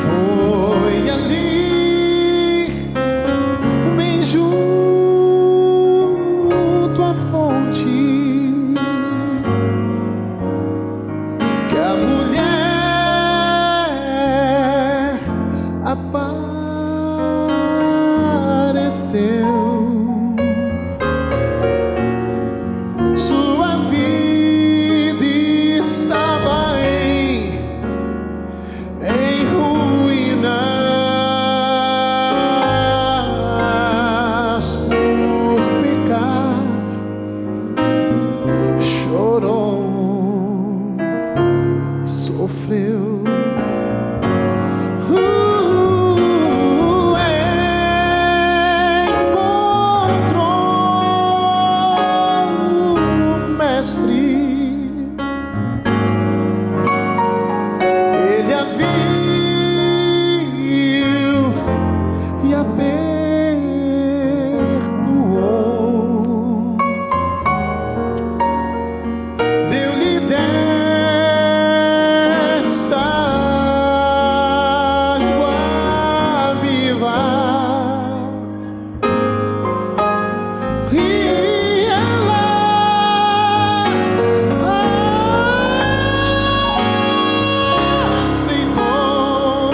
Foi ali, bem junto à fonte, que a mulher apareceu. Sua vida estava em ruínas por pecar. Chorou, sofreu. Encontrou o mestre. Ele a viu e a perdoou. Deu-lhe desta água viva. E ela aceitou.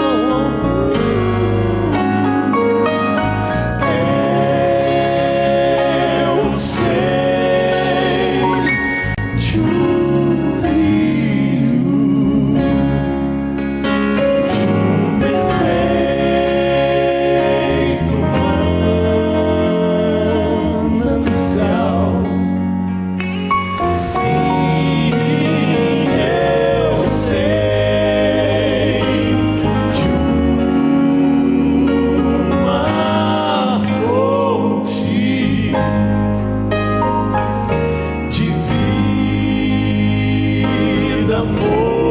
Eu sei de um rio, de um perfeito manancial. Sim, eu sei de uma fonte de vida, amor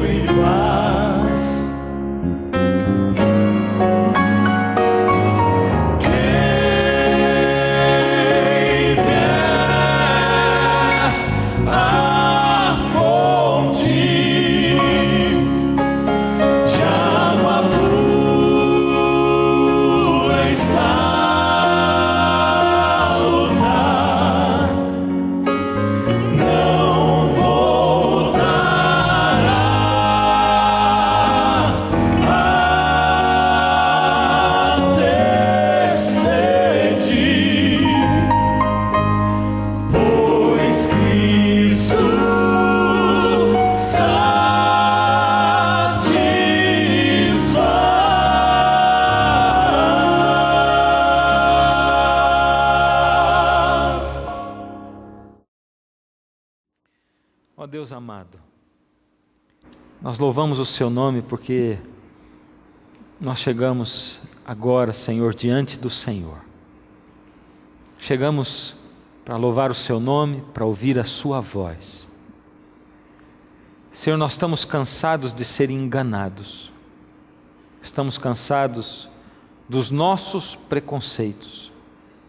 e paz. Quem vier à fonte de água pura e salutar, não voltará a ter sede, pois Cristo satisfaz. Ó Deus amado, nós louvamos o Seu nome porque nós chegamos agora, Senhor, diante do Senhor. Chegamos para louvar o Seu nome, para ouvir a Sua voz. Senhor, nós estamos cansados de ser enganados. Estamos cansados dos nossos preconceitos,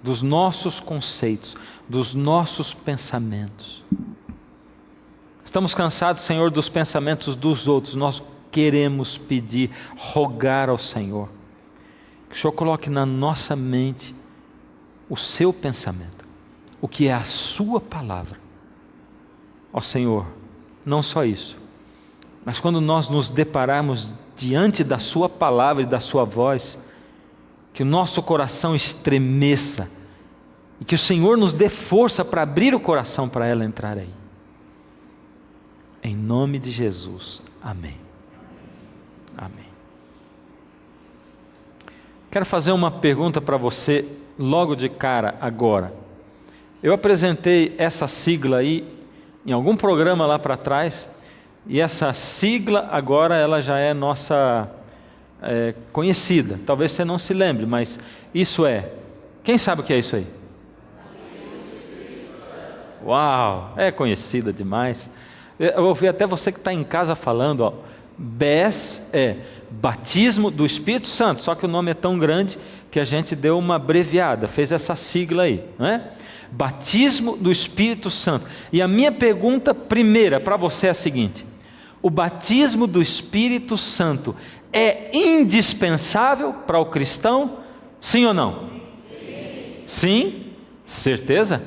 dos nossos conceitos, dos nossos pensamentos. Estamos cansados, Senhor, dos pensamentos dos outros. Nós queremos pedir, rogar ao Senhor, que o Senhor coloque na nossa mente o seu pensamento, o que é a sua palavra. Ó Senhor, não só isso, mas quando nós nos depararmos diante da sua palavra e da sua voz, que o nosso coração estremeça e que o Senhor nos dê força para abrir o coração para ela entrar aí. Em nome de Jesus, amém. Amém. Quero fazer uma pergunta para você logo de cara agora. Eu apresentei essa sigla aí em algum programa lá para trás, e essa sigla agora ela já é nossa conhecida. Talvez você não se lembre, mas isso é... Quem sabe o que é isso aí? Uau, é conhecida demais. Eu ouvi até você que está em casa falando, ó, BES é batismo do Espírito Santo, só que o nome é tão grande que a gente deu uma abreviada, fez essa sigla aí, não é? Batismo do Espírito Santo. E a minha pergunta primeira para você é a seguinte: o batismo do Espírito Santo é indispensável para o cristão? Sim ou não? Sim. Sim? Certeza?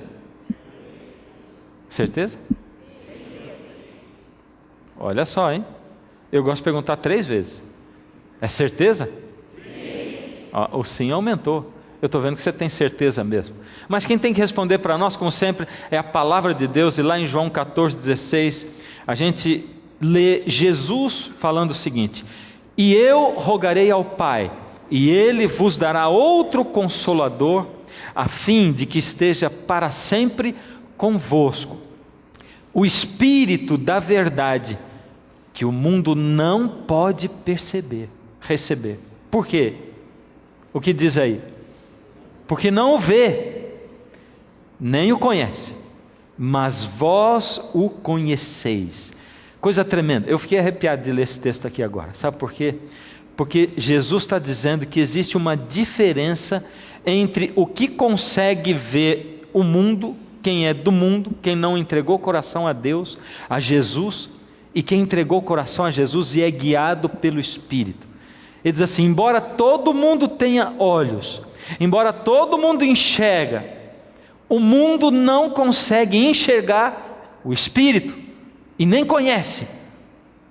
Certeza? Olha só, hein? Eu gosto de perguntar 3 vezes. É certeza? Sim. O sim aumentou. Eu estou vendo que você tem certeza mesmo. Mas quem tem que responder para nós, como sempre, é a palavra de Deus. E lá em João 14,16, a gente lê Jesus falando o seguinte: e eu rogarei ao Pai, e Ele vos dará outro Consolador, a fim de que esteja para sempre convosco, o Espírito da verdade, que o mundo não pode receber. Por quê? O que diz aí? Porque não o vê, nem o conhece, mas vós o conheceis. Coisa tremenda. Eu fiquei arrepiado de ler esse texto aqui agora. Sabe por quê? Porque Jesus está dizendo que existe uma diferença entre o que consegue ver o mundo, quem é do mundo, quem não entregou o coração a Deus, a Jesus, e quem entregou o coração a Jesus e é guiado pelo Espírito. Ele diz assim: embora todo mundo tenha olhos, embora todo mundo enxerga, o mundo não consegue enxergar o Espírito e nem conhece.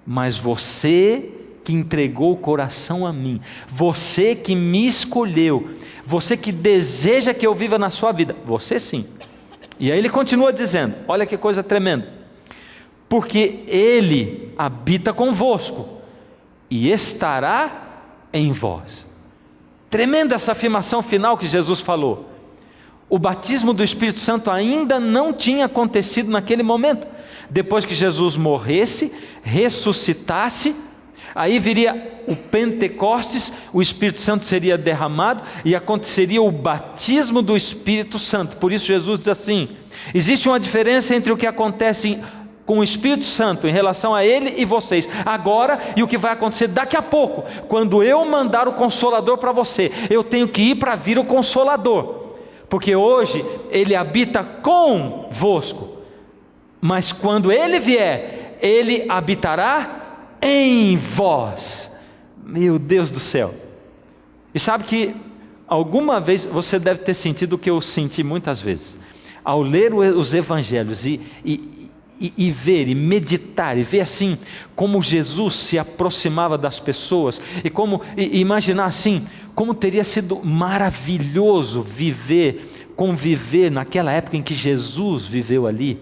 Mas você que entregou o coração a mim, você que me escolheu, você que deseja que eu viva na sua vida, você sim. E aí ele continua dizendo, olha que coisa tremenda: porque Ele habita convosco e estará em vós. Tremenda essa afirmação final que Jesus falou. O batismo do Espírito Santo ainda não tinha acontecido naquele momento. Depois que Jesus morresse, ressuscitasse, aí viria o Pentecostes, o Espírito Santo seria derramado e aconteceria o batismo do Espírito Santo. Por isso Jesus diz assim: existe uma diferença entre o que acontece com o Espírito Santo em relação a ele e vocês agora, e o que vai acontecer daqui a pouco, quando eu mandar o Consolador para você. Eu tenho que ir para vir o Consolador, porque hoje ele habita convosco, mas quando ele vier, ele habitará em vós. Meu Deus do céu! E sabe que alguma vez você deve ter sentido o que eu senti muitas vezes ao ler os evangelhos e ver, e meditar, e ver assim, como Jesus se aproximava das pessoas, e imaginar assim, como teria sido maravilhoso conviver naquela época em que Jesus viveu ali,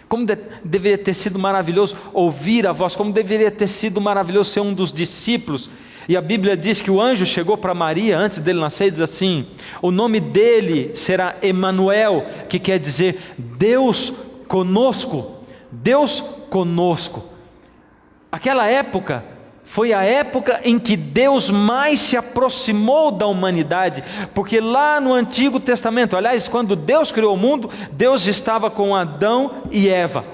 como deveria ter sido maravilhoso ouvir a voz, como deveria ter sido maravilhoso ser um dos discípulos. E a Bíblia diz que o anjo chegou para Maria antes dele nascer e diz assim: o nome dele será Emanuel, que quer dizer Deus conosco. Deus conosco. Aquela época foi a época em que Deus mais se aproximou da humanidade, porque lá no Antigo Testamento, aliás, quando Deus criou o mundo, Deus estava com Adão e Eva.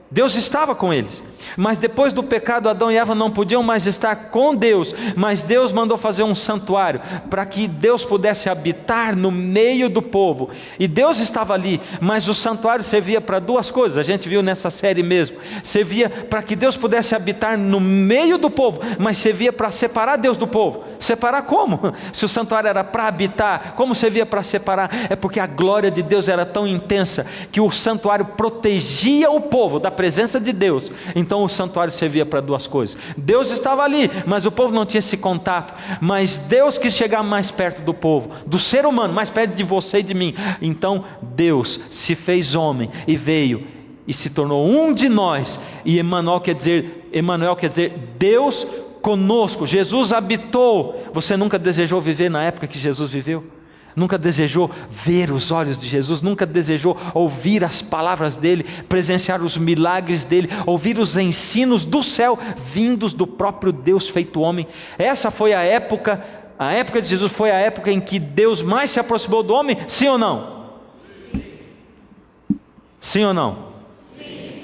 Deus estava com eles. Mas depois do pecado, Adão e Eva não podiam mais estar com Deus, mas Deus mandou fazer um santuário, para que Deus pudesse habitar no meio do povo, e Deus estava ali, mas o santuário servia para 2 coisas, a gente viu nessa série mesmo, servia para que Deus pudesse habitar no meio do povo, mas servia para separar Deus do povo. Separar como? Se o santuário era para habitar, como servia para separar? É porque a glória de Deus era tão intensa, que o santuário protegia o povo da presença de Deus. Então o santuário servia para 2 coisas. Deus estava ali, mas o povo não tinha esse contato. Mas Deus quis chegar mais perto do povo, do ser humano, mais perto de você e de mim. Então Deus se fez homem e veio e se tornou um de nós. E Emanuel quer dizer Deus conosco. Jesus habitou. Você nunca desejou viver na época que Jesus viveu? Nunca desejou ver os olhos de Jesus? Nunca desejou ouvir as palavras dele, presenciar os milagres dele, ouvir os ensinos do céu vindos do próprio Deus feito homem? Essa foi a época de Jesus foi a época em que Deus mais se aproximou do homem, sim ou não? Sim ou não? Sim.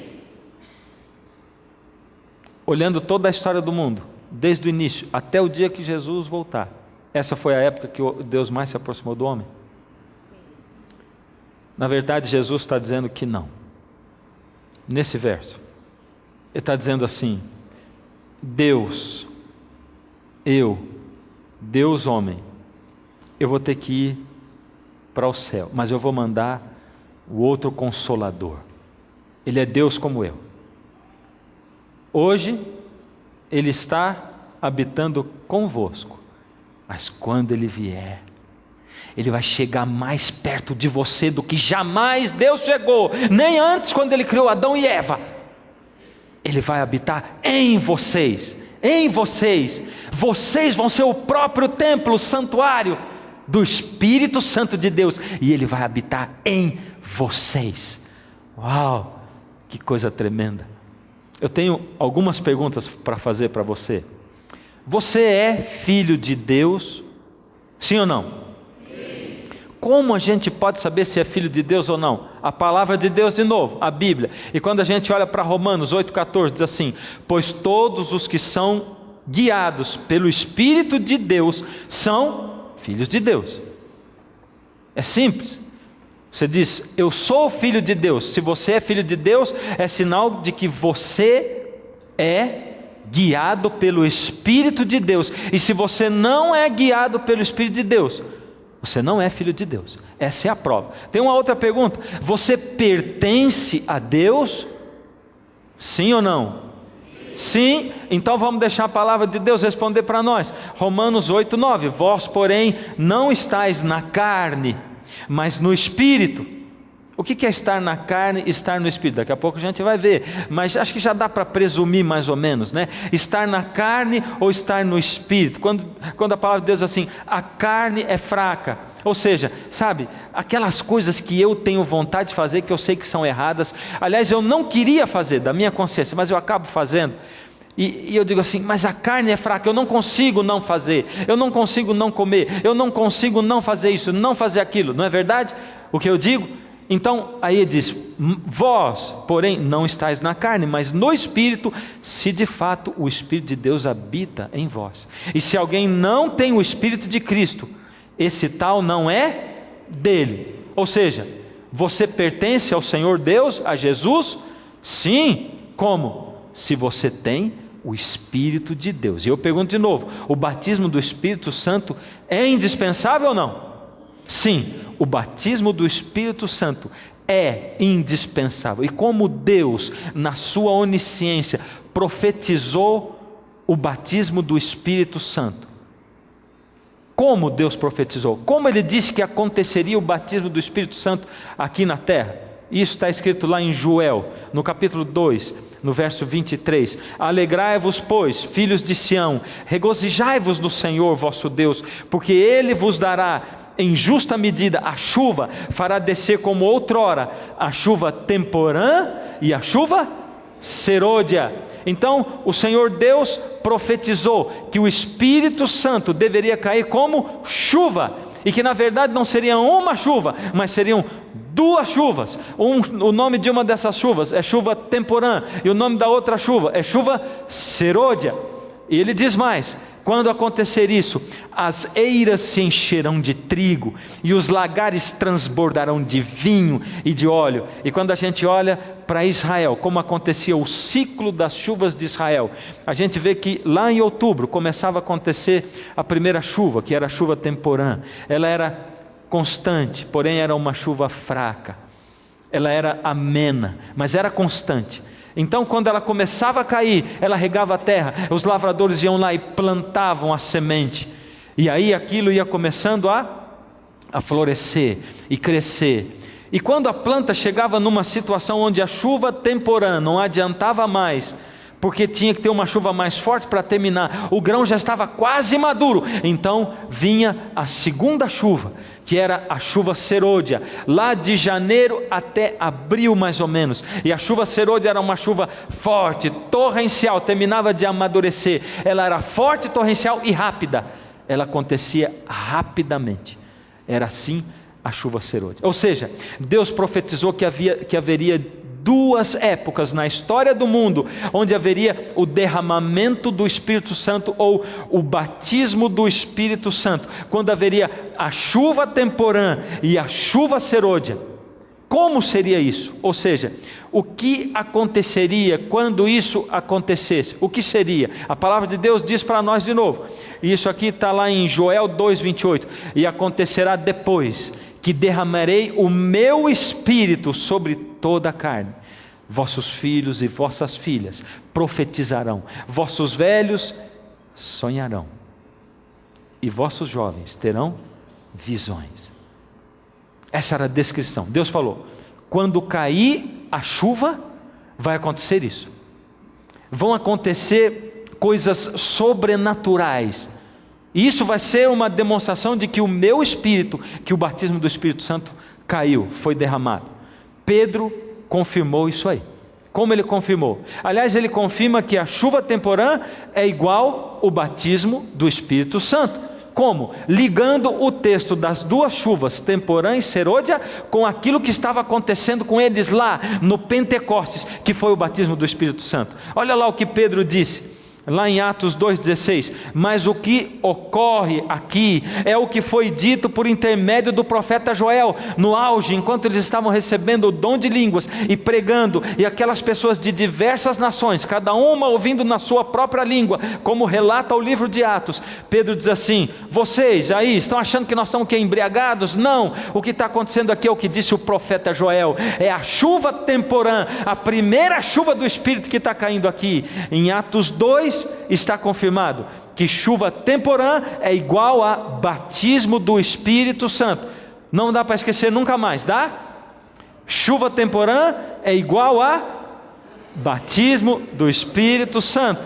olhando toda a história do mundo, desde o início até o dia que Jesus voltar, essa foi a época que Deus mais se aproximou do homem? Na verdade, Jesus está dizendo que não. Nesse verso, Ele está dizendo assim: Deus, Deus homem, eu vou ter que ir para o céu, mas eu vou mandar o outro Consolador. Ele é Deus como eu. Hoje, Ele está habitando convosco, mas quando Ele vier, Ele vai chegar mais perto de você do que jamais Deus chegou, nem antes quando Ele criou Adão e Eva. Ele vai habitar em vocês, vocês vão ser o próprio templo, o santuário do Espírito Santo de Deus, e Ele vai habitar em vocês. Uau, que coisa tremenda. Eu tenho algumas perguntas para fazer para você. Você é filho de Deus? Sim ou não? Sim. Como a gente pode saber se é filho de Deus ou não? A palavra de Deus de novo, a Bíblia. E quando a gente olha para Romanos 8,14, diz assim: pois todos os que são guiados pelo Espírito de Deus são filhos de Deus. É simples. Você diz, eu sou filho de Deus. Se você é filho de Deus, é sinal de que você é guiado pelo Espírito de Deus. E se você não é guiado pelo Espírito de Deus, você não é filho de Deus. Essa é a prova. Tem uma outra pergunta: você pertence a Deus? Sim ou não? Sim. Então vamos deixar a palavra de Deus responder para nós. Romanos 8,9: vós porém não estáis na carne, mas no Espírito. O que é estar na carne e estar no Espírito? Daqui a pouco a gente vai ver, mas acho que já dá para presumir mais ou menos, né? Estar na carne ou estar no Espírito. Quando a palavra de Deus diz assim, a carne é fraca, ou seja, sabe, aquelas coisas que eu tenho vontade de fazer, que eu sei que são erradas, aliás, eu não queria fazer, da minha consciência, mas eu acabo fazendo. E eu digo assim, mas a carne é fraca, eu não consigo não fazer, eu não consigo não comer, eu não consigo não fazer isso, não fazer aquilo, não é verdade o que eu digo? Então aí ele diz, vós porém não estáis na carne, mas no Espírito, se de fato o Espírito de Deus habita em vós. E se alguém não tem o Espírito de Cristo, esse tal não é dele. Ou seja, você pertence ao Senhor Deus, a Jesus? Sim. Como? Se você tem o Espírito de Deus. E eu pergunto de novo, o batismo do Espírito Santo é indispensável ou não? Sim, o batismo do Espírito Santo é indispensável. E como Deus, na sua onisciência, profetizou o batismo do Espírito Santo? Como Deus profetizou? Como Ele disse que aconteceria o batismo do Espírito Santo aqui na terra? Isso está escrito lá em Joel, no capítulo 2, no verso 23, alegrai-vos, pois, filhos de Sião, regozijai-vos no Senhor vosso Deus, porque Ele vos dará em justa medida a chuva, fará descer como outrora a chuva temporã e a chuva serôdia. Então o Senhor Deus profetizou que o Espírito Santo deveria cair como chuva, e que na verdade não seria uma chuva, mas seriam duas chuvas. O nome de uma dessas chuvas é chuva temporã, e o nome da outra chuva é chuva serôdia. E ele diz mais: quando acontecer isso, as eiras se encherão de trigo, e os lagares transbordarão de vinho e de óleo. E quando a gente olha para Israel, como acontecia o ciclo das chuvas de Israel, a gente vê que lá em outubro começava a acontecer a primeira chuva, que era a chuva temporã. Ela era constante, porém era uma chuva fraca. Ela era amena, mas era constante. Então quando ela começava a cair, ela regava a terra, os lavradores iam lá e plantavam a semente, e aí aquilo ia começando a florescer e crescer. E quando a planta chegava numa situação onde a chuva temporã não adiantava mais, porque tinha que ter uma chuva mais forte para terminar, o grão já estava quase maduro, então vinha a segunda chuva, que era a chuva serôdia, lá de janeiro até abril mais ou menos. E a chuva serôdia era uma chuva forte, torrencial, terminava de amadurecer. Ela era forte, torrencial e rápida. Ela acontecia rapidamente. Era assim a chuva serôdia. Ou seja, Deus profetizou que haveria duas épocas na história do mundo onde haveria o derramamento do Espírito Santo ou o batismo do Espírito Santo, quando haveria a chuva temporã e a chuva serôdia. Como seria isso? Ou seja, o que aconteceria quando isso acontecesse? O que seria? A palavra de Deus diz para nós de novo, e isso aqui está lá em Joel 2,28, e acontecerá depois que derramarei o meu Espírito sobre toda a carne. Vossos filhos e vossas filhas profetizarão, vossos velhos sonharão, e vossos jovens terão visões. Essa era a descrição. Deus falou, quando cair a chuva, vai acontecer isso. Vão acontecer coisas sobrenaturais. E isso vai ser uma demonstração de que o meu Espírito, que o batismo do Espírito Santo caiu, foi derramado. Pedro confirmou isso aí. Como ele confirmou? Aliás, ele confirma que a chuva temporã é igual o batismo do Espírito Santo. Como? Ligando o texto das duas chuvas, temporã e serôdia, com aquilo que estava acontecendo com eles lá no Pentecostes, que foi o batismo do Espírito Santo. Olha lá o que Pedro disse, lá em Atos 2,16, mas o que ocorre aqui é o que foi dito por intermédio do profeta Joel, no auge, enquanto eles estavam recebendo o dom de línguas e pregando, e aquelas pessoas de diversas nações, cada uma ouvindo na sua própria língua, como relata o livro de Atos. Pedro diz assim, vocês aí estão achando que nós estamos embriagados? Não, o que está acontecendo aqui é o que disse o profeta Joel, é a chuva temporã, a primeira chuva do Espírito que está caindo aqui. Em Atos 2 está confirmado que chuva temporã é igual a batismo do Espírito Santo. Não dá para esquecer nunca mais, dá? Chuva temporã é igual a batismo do Espírito Santo.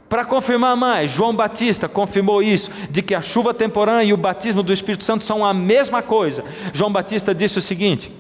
Para confirmar mais, João Batista confirmou isso, de que a chuva temporã e o batismo do Espírito Santo são a mesma coisa. João Batista disse o seguinte,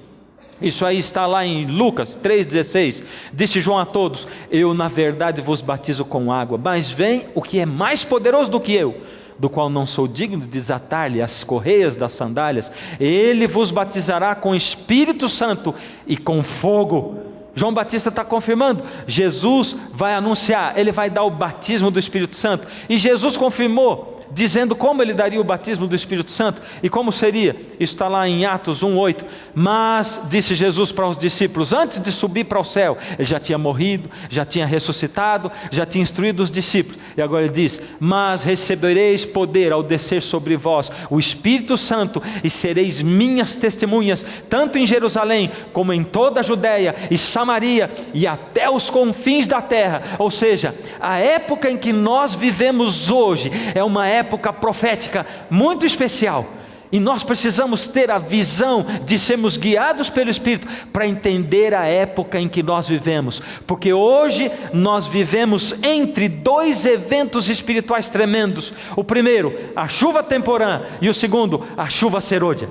isso aí está lá em Lucas 3,16, disse João a todos, eu na verdade vos batizo com água, mas vem o que é mais poderoso do que eu, do qual não sou digno de desatar-lhe as correias das sandálias, ele vos batizará com Espírito Santo e com fogo. João Batista está confirmando, Jesus vai anunciar, ele vai dar o batismo do Espírito Santo, e Jesus confirmou, dizendo como ele daria o batismo do Espírito Santo, e como seria, isso está lá em Atos 1,8, mas disse Jesus para os discípulos, antes de subir para o céu, ele já tinha morrido, já tinha ressuscitado, já tinha instruído os discípulos, e agora ele diz, mas recebereis poder ao descer sobre vós o Espírito Santo, e sereis minhas testemunhas, tanto em Jerusalém, como em toda a Judéia e Samaria, e até os confins da terra. Ou seja, a época em que nós vivemos hoje, é uma época profética muito especial, e nós precisamos ter a visão de sermos guiados pelo Espírito para entender a época em que nós vivemos, porque hoje nós vivemos entre dois eventos espirituais tremendos, o primeiro, a chuva temporã, e o segundo, a chuva serôdia.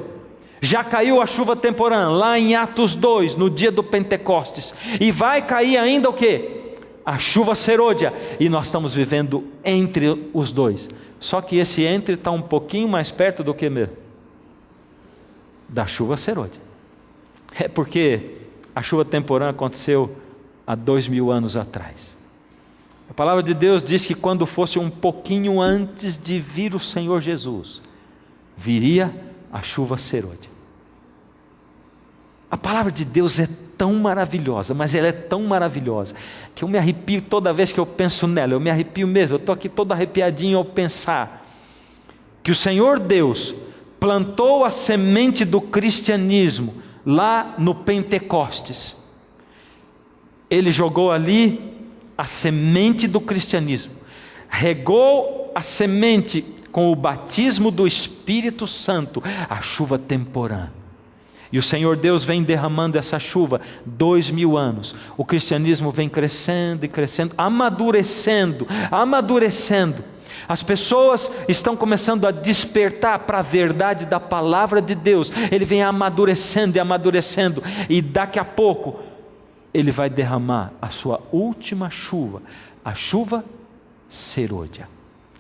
Já caiu a chuva temporã lá em Atos 2, no dia do Pentecostes, e vai cair ainda o que? A chuva serôdia, e nós estamos vivendo entre os dois. Só que esse entre está um pouquinho mais perto do que mesmo? Da chuva serôdia. É porque a chuva temporã aconteceu há 2000 anos atrás. A palavra de Deus diz que quando fosse um pouquinho antes de vir o Senhor Jesus, viria a chuva serôdia. A palavra de Deus é tão maravilhosa, mas ela é tão maravilhosa, que eu me arrepio toda vez que eu penso nela, eu me arrepio mesmo, eu estou aqui todo arrepiadinho ao pensar, que o Senhor Deus plantou a semente do cristianismo, lá no Pentecostes, Ele jogou ali a semente do cristianismo, regou a semente com o batismo do Espírito Santo, a chuva temporã. E o Senhor Deus vem derramando essa chuva 2000 anos. O cristianismo vem crescendo e crescendo, amadurecendo. As pessoas estão começando a despertar para a verdade da palavra de Deus. Ele vem amadurecendo e amadurecendo, e daqui a pouco Ele vai derramar a sua última chuva, a chuva serôdia.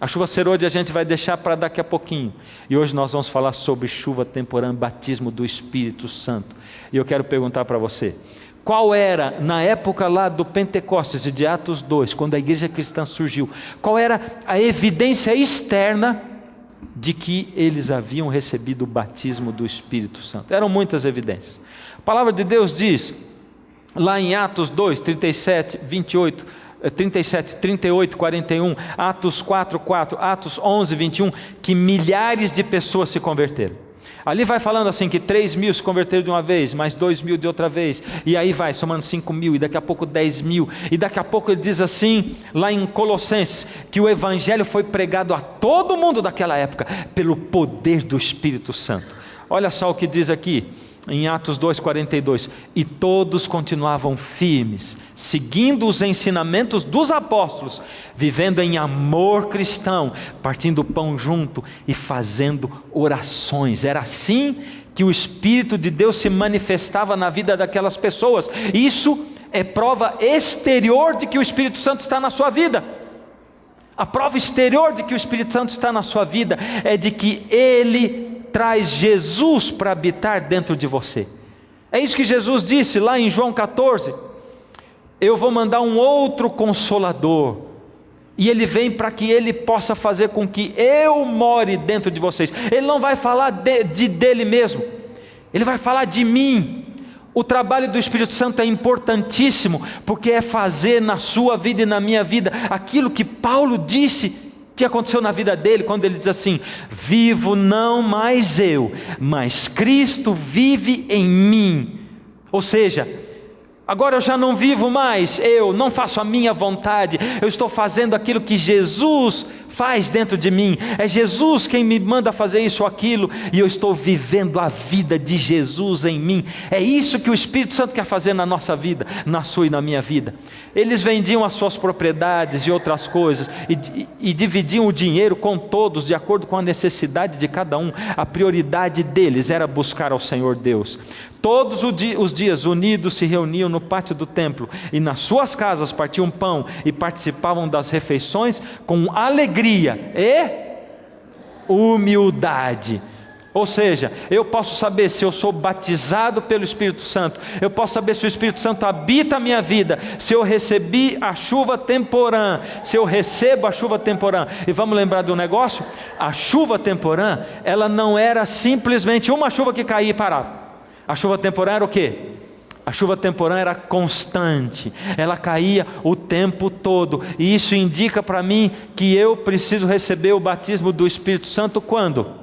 A chuva serôdia a gente vai deixar para daqui a pouquinho. E hoje nós vamos falar sobre chuva temporã, batismo do Espírito Santo. E eu quero perguntar para você, qual era, na época lá do Pentecostes e de Atos 2, quando a igreja cristã surgiu, qual era a evidência externa de que eles haviam recebido o batismo do Espírito Santo? Eram muitas evidências. A palavra de Deus diz, lá em Atos 2, 37, 28, 37, 38, 41, Atos 4, 4, Atos 11, 21, que milhares de pessoas se converteram. Ali vai falando assim que 3.000 se converteram de uma vez, mais 2.000 de outra vez, e aí vai somando 5.000, e daqui a pouco 10.000, e daqui a pouco ele diz assim, lá em Colossenses, que o evangelho foi pregado a todo mundo daquela época, pelo poder do Espírito Santo. Olha só o que diz aqui, em Atos 2,42, e todos continuavam firmes, seguindo os ensinamentos dos apóstolos, vivendo em amor cristão, partindo o pão junto e fazendo orações. Era assim que o Espírito de Deus se manifestava na vida daquelas pessoas. Isso é prova exterior de que o Espírito Santo está na sua vida. A prova exterior de que o Espírito Santo está na sua vida é de que Ele traz Jesus para habitar dentro de você. É isso que Jesus disse lá em João 14, eu vou mandar um outro Consolador, e Ele vem para que Ele possa fazer com que eu more dentro de vocês. Ele não vai falar dele mesmo, Ele vai falar de mim. O trabalho do Espírito Santo é importantíssimo, porque é fazer na sua vida e na minha vida aquilo que Paulo disse que aconteceu na vida dele, quando ele diz assim, vivo não mais eu, mas Cristo vive em mim. Ou seja, agora eu já não vivo mais, eu não faço a minha vontade, eu estou fazendo aquilo que Jesus faz dentro de mim, é Jesus quem me manda fazer isso ou aquilo, e eu estou vivendo a vida de Jesus em mim. É isso que o Espírito Santo quer fazer na nossa vida, na sua e na minha vida. Eles vendiam as suas propriedades e outras coisas, e dividiam o dinheiro com todos, de acordo com a necessidade de cada um. A prioridade deles era buscar ao Senhor Deus. Todos os dias unidos se reuniam no pátio do templo, e nas suas casas partiam pão, e participavam das refeições com alegria e humildade. Ou seja, eu posso saber se eu sou batizado pelo Espírito Santo, eu posso saber se o Espírito Santo habita a minha vida, se eu recebi a chuva temporã, se eu recebo a chuva temporã. E vamos lembrar de um negócio, a chuva temporã, ela não era simplesmente uma chuva que caía e parava. A chuva temporã era o quê? A chuva temporã era constante, ela caía o tempo todo, e isso indica para mim que eu preciso receber o batismo do Espírito Santo quando?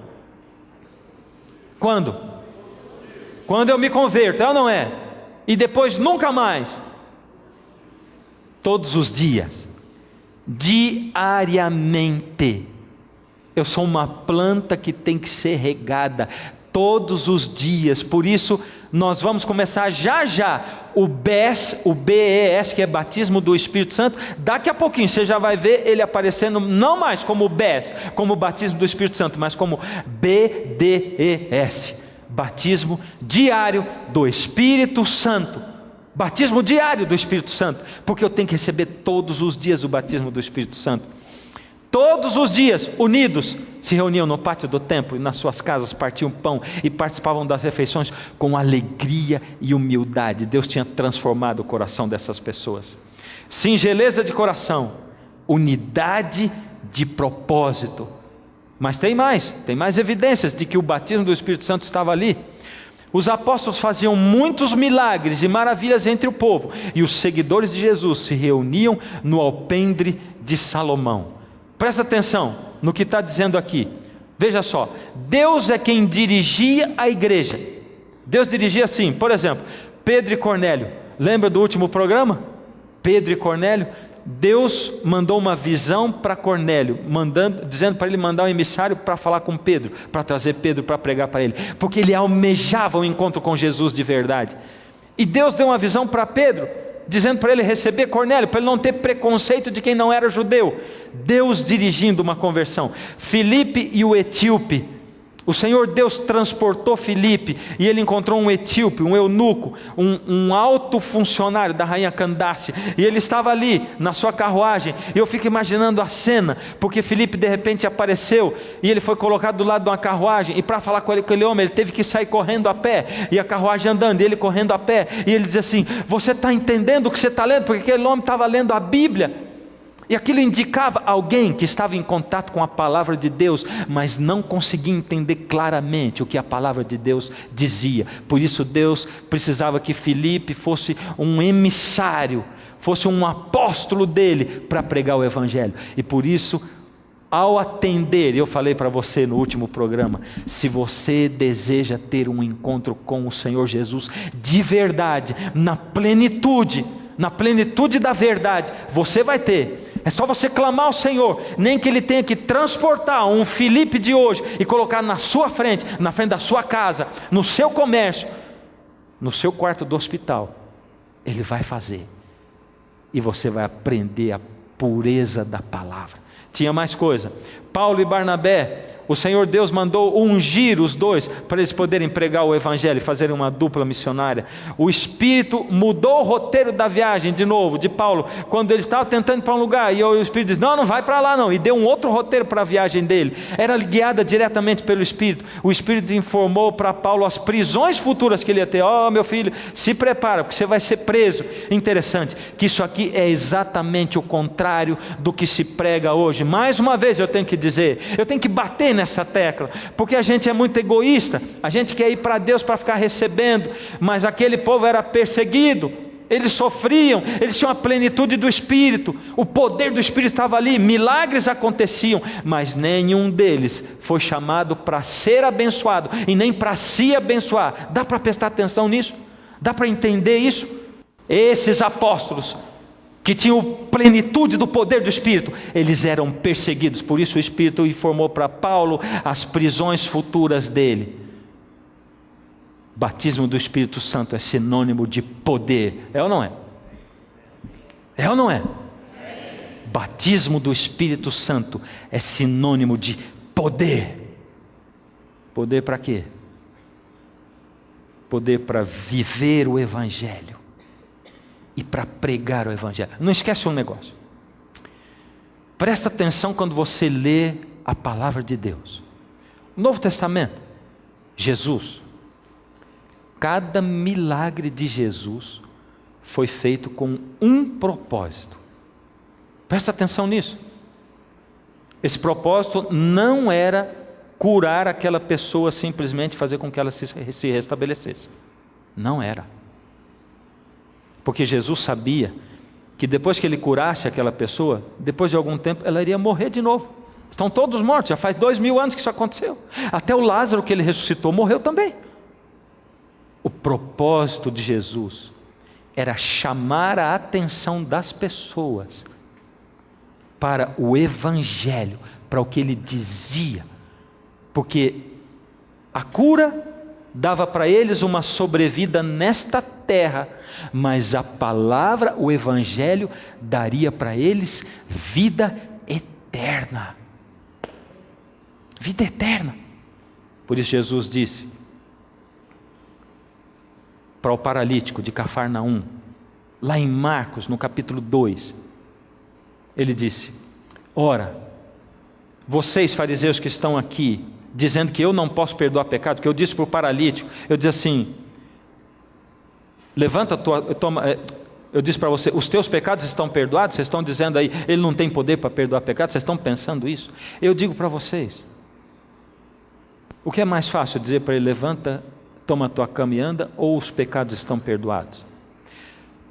Quando eu me converto, é ou não é? E depois nunca mais? Todos os dias, diariamente. Eu sou uma planta que tem que ser regada todos os dias. Por isso nós vamos começar já o BES, o BES, que é batismo do Espírito Santo. Daqui a pouquinho você já vai ver ele aparecendo, não mais como BES, como batismo do Espírito Santo, mas como BDES, batismo diário do Espírito Santo. Batismo diário do Espírito Santo, porque eu tenho que receber todos os dias o batismo do Espírito Santo. Todos os dias, unidos, se reuniam no pátio do templo e nas suas casas partiam pão e participavam das refeições com alegria e humildade. Deus tinha transformado o coração dessas pessoas. Singeleza de coração, unidade de propósito. Mas tem mais evidências de que o batismo do Espírito Santo estava ali. Os apóstolos faziam muitos milagres e maravilhas entre o povo, e os seguidores de Jesus se reuniam no alpendre de Salomão. Presta atenção no que está dizendo aqui. Veja só, Deus é quem dirigia a igreja. Deus dirigia assim, por exemplo, Pedro e Cornélio. Lembra do último programa? Pedro e Cornélio. Deus mandou uma visão para Cornélio, dizendo para ele mandar um emissário para falar com Pedro, para trazer Pedro para pregar para ele, porque ele almejava um encontro com Jesus de verdade. E Deus deu uma visão para Pedro, dizendo para ele receber Cornélio, para ele não ter preconceito de quem não era judeu. Deus dirigindo uma conversão. Filipe e o etíope, O Senhor Deus transportou Filipe e ele encontrou um etíope, um eunuco, um alto funcionário da rainha Candace, e ele estava ali na sua carruagem. E eu fico imaginando a cena, porque Filipe de repente apareceu e ele foi colocado do lado de uma carruagem, e para falar com aquele homem ele teve que sair correndo a pé, e a carruagem andando, e ele correndo a pé, e ele diz assim: você está entendendo o que você está lendo? Porque aquele homem estava lendo a Bíblia. E aquilo indicava alguém que estava em contato com a palavra de Deus, mas não conseguia entender claramente o que a palavra de Deus dizia. Por isso Deus precisava que Filipe fosse um emissário, fosse um apóstolo dele para pregar o evangelho. E por isso, ao atender, eu falei para você no último programa, se você deseja ter um encontro com o Senhor Jesus de verdade, na plenitude da verdade, você vai ter. É só você clamar ao Senhor, nem que Ele tenha que transportar um Filipe de hoje e colocar na sua frente, na frente da sua casa, no seu comércio, no seu quarto do hospital. Ele vai fazer, e você vai aprender a pureza da palavra. Tinha mais coisa. Paulo e Barnabé, o Senhor Deus mandou ungir os dois para eles poderem pregar o evangelho e fazerem uma dupla missionária. O Espírito mudou o roteiro da viagem de novo, de Paulo, quando ele estava tentando ir para um lugar, e o Espírito disse: não vai para lá não, e deu um outro roteiro para a viagem dele. Era guiada diretamente pelo Espírito. O Espírito informou para Paulo as prisões futuras que ele ia ter. Meu filho, se prepara, porque você vai ser preso. Interessante, que isso aqui é exatamente o contrário do que se prega hoje. Mais uma vez eu tenho que dizer, eu tenho que bater nessa tecla, porque a gente é muito egoísta, a gente quer ir para Deus para ficar recebendo, mas aquele povo era perseguido, eles sofriam, eles tinham a plenitude do Espírito, o poder do Espírito estava ali, milagres aconteciam, mas nenhum deles foi chamado para ser abençoado, e nem para se abençoar. Dá para prestar atenção nisso? Dá para entender isso? Esses apóstolos que tinham plenitude do poder do Espírito, eles eram perseguidos. Por isso o Espírito informou para Paulo as prisões futuras dele. Batismo do Espírito Santo é sinônimo de poder, é ou não é? É ou não é? Batismo do Espírito Santo é sinônimo de poder. Poder para quê? Poder para viver o evangelho e para pregar o evangelho. Não esquece um negócio. Presta atenção quando você lê a palavra de Deus. O Novo Testamento, Jesus, cada milagre de Jesus foi feito com um propósito. Presta atenção nisso. Esse propósito não era curar aquela pessoa, simplesmente fazer com que ela se restabelecesse. Não era. Porque Jesus sabia que depois que ele curasse aquela pessoa, depois de algum tempo ela iria morrer de novo. Estão todos mortos, já faz 2000 anos que isso aconteceu. Até o Lázaro que ele ressuscitou morreu também. O propósito de Jesus era chamar a atenção das pessoas para o evangelho, para o que ele dizia. Porque a cura dava para eles uma sobrevida nesta terra, mas a palavra, o evangelho, daria para eles vida eterna. Vida eterna. Por isso Jesus disse para o paralítico de Cafarnaum, lá em Marcos, no capítulo 2, ele disse: ora, vocês fariseus que estão aqui, dizendo que eu não posso perdoar pecado, que eu disse para o paralítico, eu disse assim, eu disse para você, os teus pecados estão perdoados, vocês estão dizendo aí, ele não tem poder para perdoar pecado, vocês estão pensando isso? Eu digo para vocês, o que é mais fácil dizer para ele, levanta, toma a tua cama e anda, ou os pecados estão perdoados?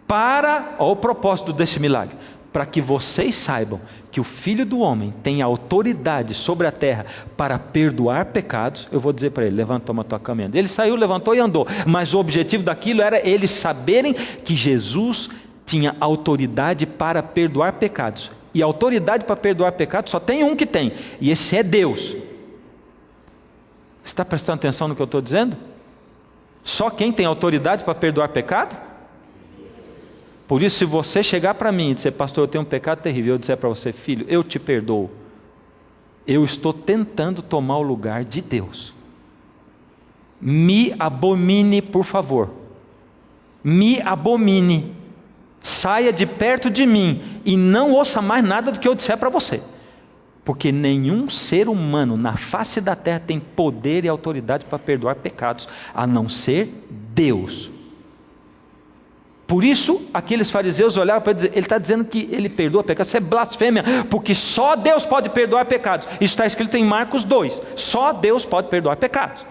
Olha o propósito desse milagre, para que vocês saibam que o Filho do Homem tem autoridade sobre a terra para perdoar pecados, eu vou dizer para ele, levanta, toma a tua cama e anda. Ele saiu, levantou e andou, mas o objetivo daquilo era eles saberem que Jesus tinha autoridade para perdoar pecados, e a autoridade para perdoar pecados só tem um que tem, e esse é Deus. Você está prestando atenção no que eu estou dizendo? Só quem tem autoridade para perdoar pecado? Por isso, se você chegar para mim e dizer, pastor, eu tenho um pecado terrível, eu disser para você, filho, eu te perdoo, eu estou tentando tomar o lugar de Deus. Me abomine, por favor. Me abomine. Saia de perto de mim e não ouça mais nada do que eu disser para você. Porque nenhum ser humano na face da terra tem poder e autoridade para perdoar pecados, a não ser Deus. Por isso, aqueles fariseus olhavam para dizer, ele está dizendo que ele perdoa pecados, isso é blasfêmia, porque só Deus pode perdoar pecados. Isso está escrito em Marcos 2, só Deus pode perdoar pecados.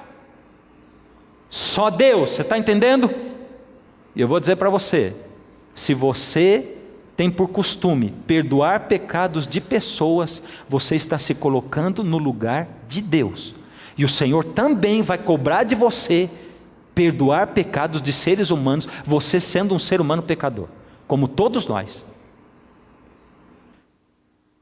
Só Deus, você está entendendo? E eu vou dizer para você, se você tem por costume perdoar pecados de pessoas, você está se colocando no lugar de Deus. E o Senhor também vai cobrar de você perdoar pecados de seres humanos, você sendo um ser humano pecador, como todos nós.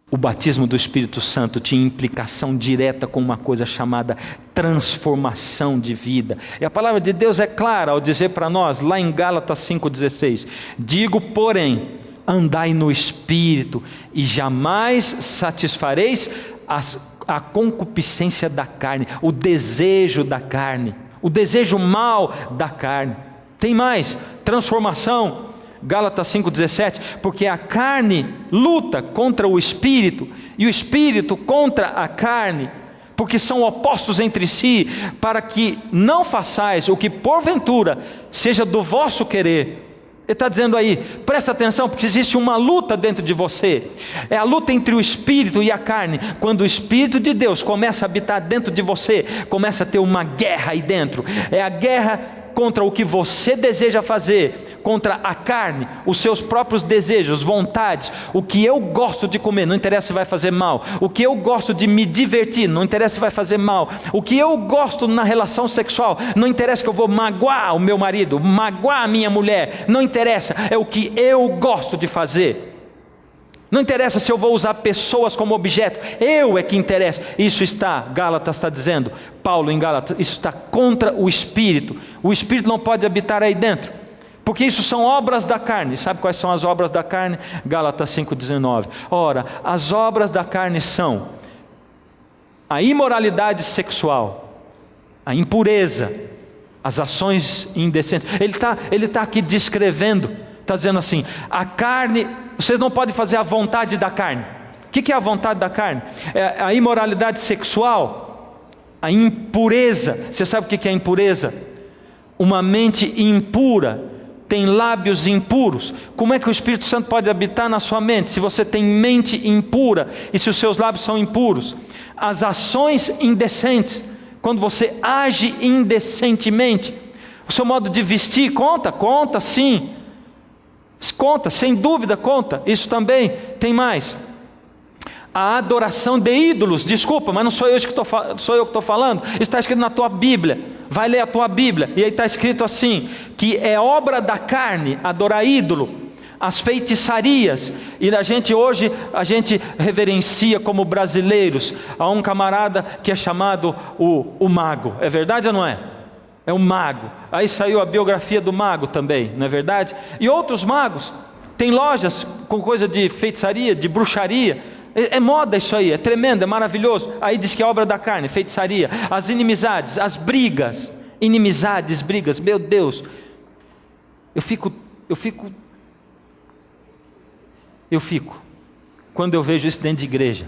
O batismo do Espírito Santo tinha implicação direta com uma coisa chamada transformação de vida. E a palavra de Deus é clara ao dizer para nós, lá em Gálatas 5,16, digo, porém, andai no Espírito e jamais satisfareis a concupiscência da carne, o desejo da carne, o desejo mal da carne. Tem mais, transformação, Gálatas 5,17, porque a carne luta contra o Espírito e o Espírito contra a carne, porque são opostos entre si, para que não façais o que porventura seja do vosso querer. Ele está dizendo aí, presta atenção, porque existe uma luta dentro de você, é a luta entre o Espírito e a carne. Quando o Espírito de Deus começa a habitar dentro de você, começa a ter uma guerra aí dentro, é a guerra contra o que você deseja fazer, contra a carne, os seus próprios desejos, vontades, o que eu gosto de comer, não interessa se vai fazer mal, o que eu gosto de me divertir, não interessa se vai fazer mal, o que eu gosto na relação sexual, não interessa que eu vou magoar o meu marido, magoar a minha mulher, não interessa, é o que eu gosto de fazer. Não interessa se eu vou usar pessoas como objeto, eu é que interessa. Isso está, Gálatas está dizendo, Paulo em Gálatas, isso está contra o Espírito. O Espírito não pode habitar aí dentro, porque isso são obras da carne. Sabe quais são as obras da carne? Gálatas 5,19. Ora, as obras da carne são a imoralidade sexual, a impureza, as ações indecentes. Ele tá aqui descrevendo, está dizendo assim, a carne, vocês não podem fazer a vontade da carne. O que é a vontade da carne? É a imoralidade sexual, a impureza. Você sabe o que é impureza? Uma mente impura tem lábios impuros. Como é que o Espírito Santo pode habitar na sua mente se você tem mente impura e se os seus lábios são impuros? As ações indecentes, quando você age indecentemente, o seu modo de vestir conta sim, conta, sem dúvida conta. Isso também. Tem mais, a adoração de ídolos. Desculpa, mas não sou eu que estou falando, isso está escrito na tua Bíblia. Vai ler a tua Bíblia, e aí está escrito assim, que é obra da carne adorar ídolo, as feitiçarias. E hoje a gente reverencia como brasileiros a um camarada que é chamado o mago. É verdade ou não é? É um mago. Aí saiu a biografia do mago também, não é verdade? E outros magos, tem lojas com coisa de feitiçaria, de bruxaria. É moda isso aí, é tremendo, é maravilhoso. Aí diz que é obra da carne, feitiçaria. As inimizades, as brigas, inimizades, brigas, meu Deus. Eu fico quando eu vejo isso dentro de igreja.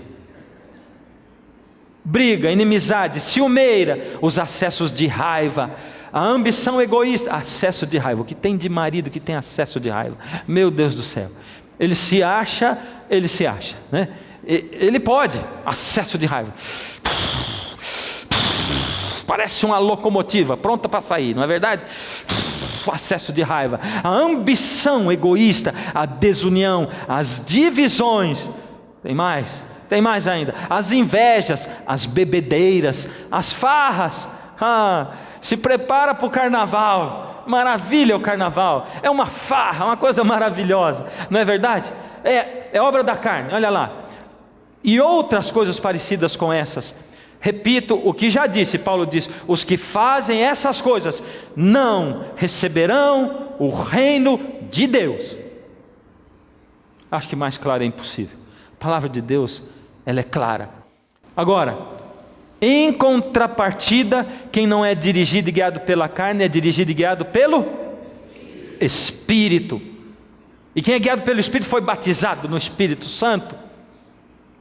Briga, inimizade, ciumeira, os acessos de raiva, a ambição egoísta, acesso de raiva. O que tem de marido que tem acesso de raiva? Meu Deus do céu. Ele se acha, né? Ele pode, acesso de raiva. Parece uma locomotiva, pronta para sair, não é verdade? Acesso de raiva. A ambição egoísta, a desunião, as divisões. Tem mais ainda. As invejas, as bebedeiras, as farras. Se prepara para o carnaval. Maravilha o carnaval. É uma farra, uma coisa maravilhosa. Não é verdade? É obra da carne, olha lá. E outras coisas parecidas com essas. Repito o que já disse, Paulo diz, os que fazem essas coisas não receberão o reino de Deus. Acho que mais claro é impossível. A palavra de Deus, ela é clara. Agora, Em contrapartida, quem não é dirigido e guiado pela carne é dirigido e guiado pelo Espírito. E quem é guiado pelo Espírito foi batizado no Espírito Santo.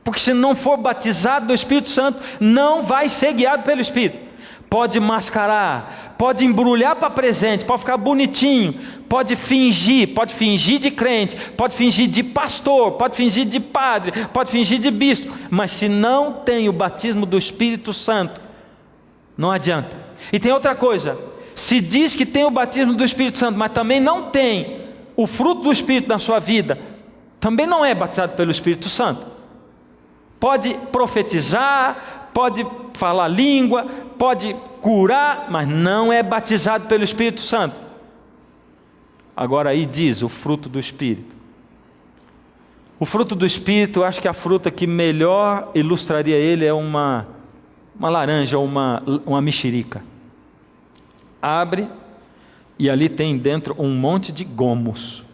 Porque se não for batizado no Espírito Santo, não vai ser guiado pelo Espírito. Pode mascarar, pode embrulhar para presente, pode ficar bonitinho, pode fingir de crente, pode fingir de pastor, pode fingir de padre, pode fingir de bispo, mas se não tem o batismo do Espírito Santo, não adianta. E tem outra coisa, se diz que tem o batismo do Espírito Santo, mas também não tem o fruto do Espírito na sua vida, também não é batizado pelo Espírito Santo. Pode profetizar, pode falar língua, pode curar, mas não é batizado pelo Espírito Santo. Agora aí diz o fruto do Espírito. O fruto do Espírito, eu acho que a fruta que melhor ilustraria ele é uma laranja ou uma mexerica. Abre e ali tem dentro um monte de gomos,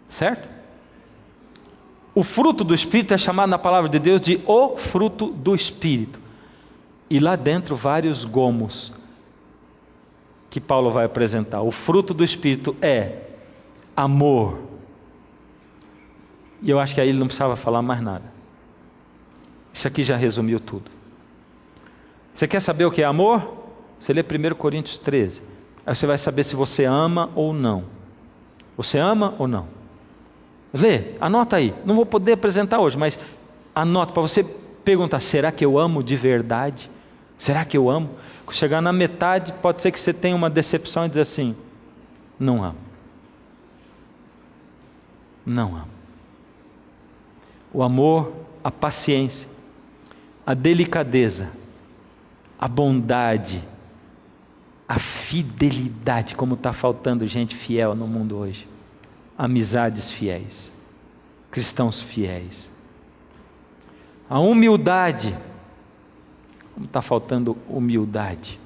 certo? O fruto do Espírito é chamado na palavra de Deus de o fruto do Espírito. E lá dentro vários gomos que Paulo vai apresentar. O fruto do Espírito é amor. E eu acho que aí ele não precisava falar mais nada. Isso aqui já resumiu tudo. Você quer saber o que é amor? Você lê 1 Coríntios 13. Aí você vai saber se você ama ou não. Você ama ou não? Lê, anota aí. Não vou poder apresentar hoje, mas anota para você perguntar: será que eu amo de verdade? Será que eu amo? Quando chegar na metade, pode ser que você tenha uma decepção e dizer assim: não amo. Não amo. O amor, a paciência, a delicadeza, a bondade, a fidelidade, como está faltando gente fiel no mundo hoje. Amizades fiéis, cristãos fiéis. A humildade, como está faltando humildade.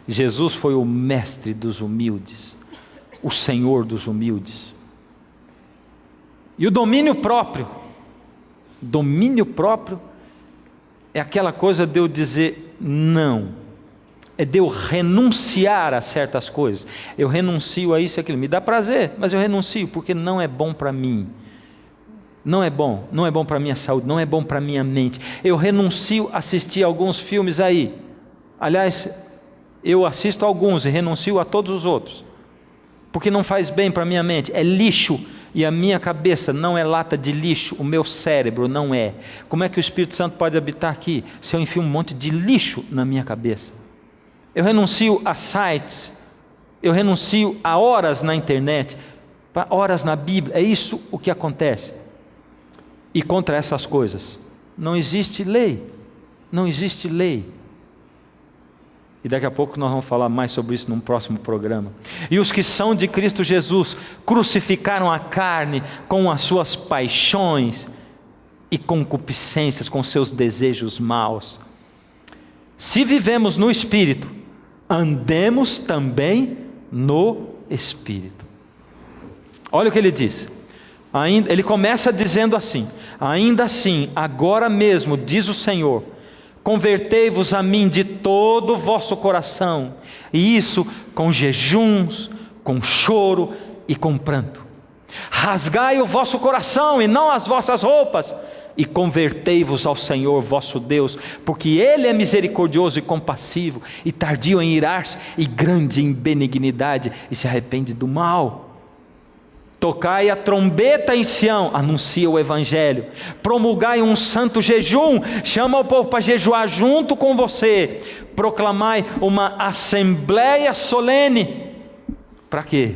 Jesus foi o mestre dos humildes, o Senhor dos humildes. E o domínio próprio é aquela coisa de eu dizer não. É de eu renunciar a certas coisas. Eu renuncio a isso e aquilo. Me dá prazer, mas eu renuncio porque não é bom para mim. Não é bom para a minha saúde, não é bom para a minha mente. Eu renuncio a assistir alguns filmes aí. Aliás, eu assisto alguns e renuncio a todos os outros. Porque não faz bem para a minha mente. É lixo. E a minha cabeça não é lata de lixo, o meu cérebro não é. Como é que o Espírito Santo pode habitar aqui se eu enfio um monte de lixo na minha cabeça? Eu renuncio a sites, eu renuncio a horas na internet, horas na Bíblia, é isso o que acontece. E contra essas coisas, não existe lei, não existe lei. E daqui a pouco nós vamos falar mais sobre isso num próximo programa. E os que são de Cristo Jesus, crucificaram a carne com as suas paixões e concupiscências, com seus desejos maus. Se vivemos no Espírito, andemos também no Espírito. Olha o que ele diz. Ele começa dizendo assim: ainda assim, agora mesmo, diz o Senhor, convertei-vos a mim de todo o vosso coração, e isso com jejuns, com choro e com pranto. Rasgai o vosso coração e não as vossas roupas, e convertei-vos ao Senhor vosso Deus, porque Ele é misericordioso e compassivo, e tardio em irar-se, e grande em benignidade, e se arrepende do mal. Tocai a trombeta em Sião, anuncia o Evangelho, promulgai um santo jejum, chama o povo para jejuar junto com você, proclamai uma assembleia solene. Para quê?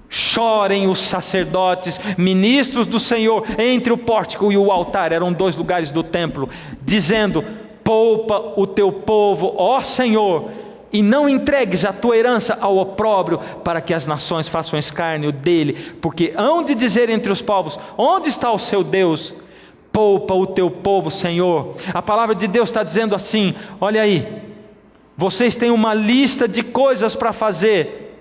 Chorem os sacerdotes, ministros do Senhor, entre o pórtico e o altar, eram 2 lugares do templo, dizendo: poupa o teu povo, ó Senhor, e não entregues a tua herança ao opróbrio, para que as nações façam escárnio dele, porque hão de dizer entre os povos: onde está o seu Deus? Poupa o teu povo, Senhor. A palavra de Deus está dizendo assim: olha aí, vocês têm uma lista de coisas para fazer,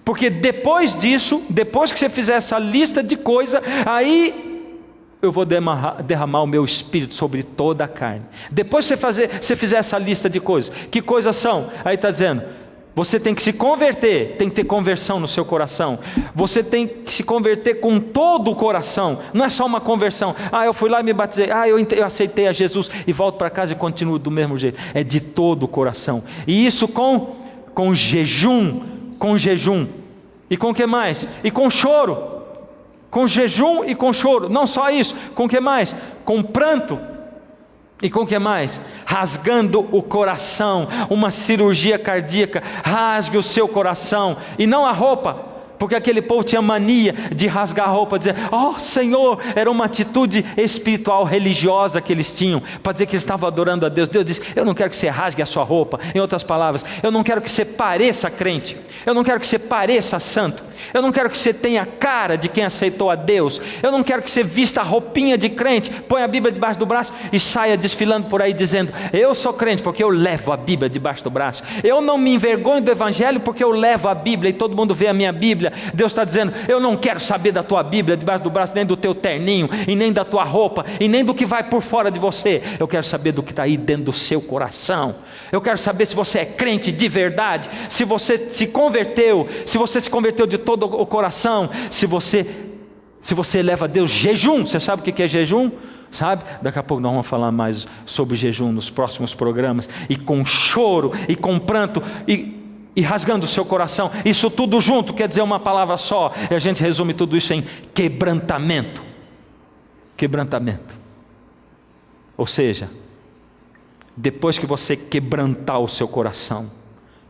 porque depois disso, depois que você fizer essa lista de coisas, aí eu vou derramar o meu espírito sobre toda a carne. Depois você fizer essa lista de coisas, que coisas são? Aí está dizendo, você tem que se converter, tem que ter conversão no seu coração. Você tem que se converter com todo o coração. Não é só uma conversão. Eu fui lá e me batizei. Eu aceitei a Jesus e volto para casa e continuo do mesmo jeito. É de todo o coração. E isso com jejum. E com o que mais? E com choro. Com jejum e com choro. Não só isso. Com o que mais? Com pranto. E com o que mais? Rasgando o coração, uma cirurgia cardíaca, rasgue o seu coração, e não a roupa, porque aquele povo tinha mania de rasgar a roupa, dizer, Senhor, era uma atitude espiritual, religiosa que eles tinham, para dizer que eles estavam adorando a Deus. Deus disse, eu não quero que você rasgue a sua roupa. Em outras palavras, eu não quero que você pareça crente, eu não quero que você pareça santo, eu não quero que você tenha a cara de quem aceitou a Deus, eu não quero que você vista a roupinha de crente, põe a Bíblia debaixo do braço e saia desfilando por aí dizendo, eu sou crente porque eu levo a Bíblia debaixo do braço, eu não me envergonho do Evangelho porque eu levo a Bíblia e todo mundo vê a minha Bíblia. Deus está dizendo, eu não quero saber da tua Bíblia debaixo do braço, nem do teu terninho, e nem da tua roupa, e nem do que vai por fora de você. Eu quero saber do que está aí dentro do seu coração. Eu quero saber se você é crente de verdade, se você se converteu de todo o coração, se você leva a Deus jejum. Você sabe o que é jejum? Sabe? Daqui a pouco nós vamos falar mais sobre jejum nos próximos programas. E com choro, e com pranto, e rasgando o seu coração, isso tudo junto quer dizer uma palavra só, e a gente resume tudo isso em quebrantamento. Ou seja, depois que você quebrantar o seu coração,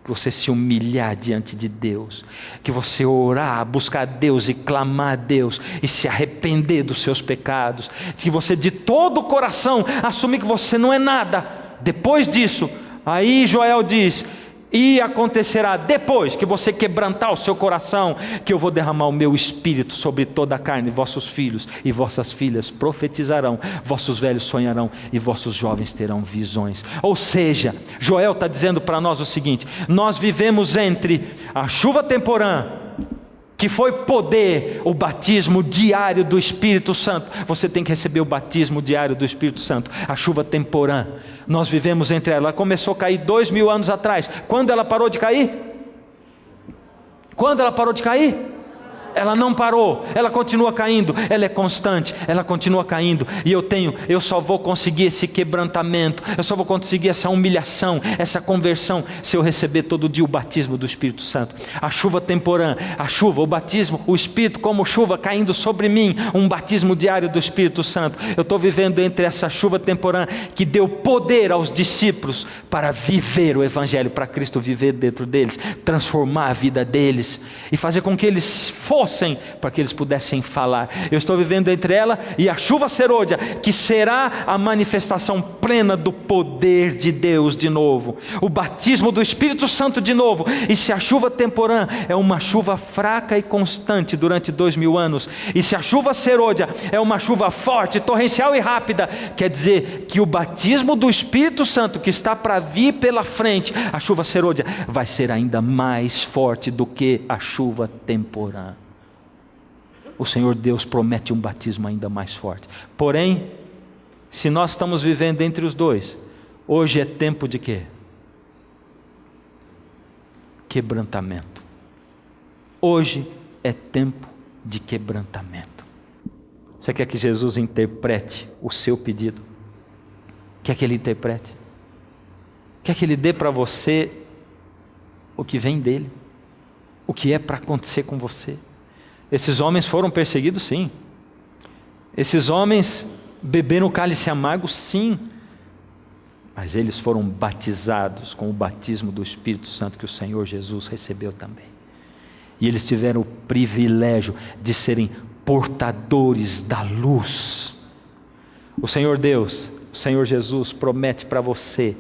que você se humilhar diante de Deus, que você orar, buscar a Deus e clamar a Deus e se arrepender dos seus pecados, que você de todo o coração assumir que você não é nada. Depois disso, aí Joel diz, e acontecerá depois que você quebrantar o seu coração, que eu vou derramar o meu espírito sobre toda a carne, vossos filhos e vossas filhas profetizarão, vossos velhos sonharão e vossos jovens terão visões. Ou seja, Joel está dizendo para nós o seguinte, nós vivemos entre a chuva temporã, que foi poder, o batismo diário do Espírito Santo. Você tem que receber o batismo diário do Espírito Santo, a chuva temporã. Nós vivemos entre ela começou a cair 2000 anos atrás. Quando ela parou de cair? Ela não parou, ela continua caindo, ela é constante, ela continua caindo, e eu só vou conseguir esse quebrantamento, eu só vou conseguir essa humilhação, essa conversão, se eu receber todo dia o batismo do Espírito Santo. A chuva temporã, o batismo, o Espírito como chuva caindo sobre mim, um batismo diário do Espírito Santo. Eu estou vivendo entre essa chuva temporã, que deu poder aos discípulos, para viver o Evangelho, para Cristo viver dentro deles, transformar a vida deles, e fazer com que eles para que eles pudessem falar. Eu estou vivendo entre ela e a chuva serôdia, que será a manifestação plena do poder de Deus de novo, o batismo do Espírito Santo de novo. E se a chuva temporã é uma chuva fraca e constante durante 2000 anos, e se a chuva serôdia é uma chuva forte, torrencial e rápida, quer dizer que o batismo do Espírito Santo que está para vir pela frente, a chuva serôdia, vai ser ainda mais forte do que a chuva temporã. O Senhor Deus promete um batismo ainda mais forte. Porém, se nós estamos vivendo entre os dois, hoje é tempo de quê? Quebrantamento. Hoje é tempo de quebrantamento. Você quer que Jesus interprete o seu pedido? Quer que Ele interprete? Quer que Ele dê para você o que vem dEle? O que é para acontecer com você? Esses homens foram perseguidos, sim. Esses homens beberam o cálice amargo, sim. Mas eles foram batizados com o batismo do Espírito Santo que o Senhor Jesus recebeu também. E eles tiveram o privilégio de serem portadores da luz. O Senhor Deus, o Senhor Jesus promete para você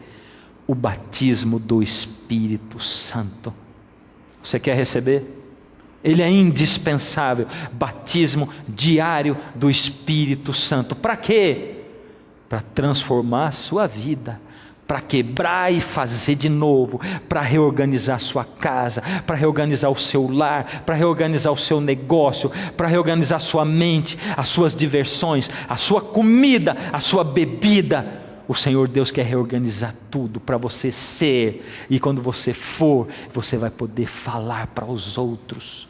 o batismo do Espírito Santo. Você quer receber? Ele é indispensável, batismo diário do Espírito Santo. Para quê? Para transformar a sua vida, para quebrar e fazer de novo, para reorganizar a sua casa, para reorganizar o seu lar, para reorganizar o seu negócio, para reorganizar a sua mente, as suas diversões, a sua comida, a sua bebida. O Senhor Deus quer reorganizar tudo para você ser, e quando você for, você vai poder falar para os outros.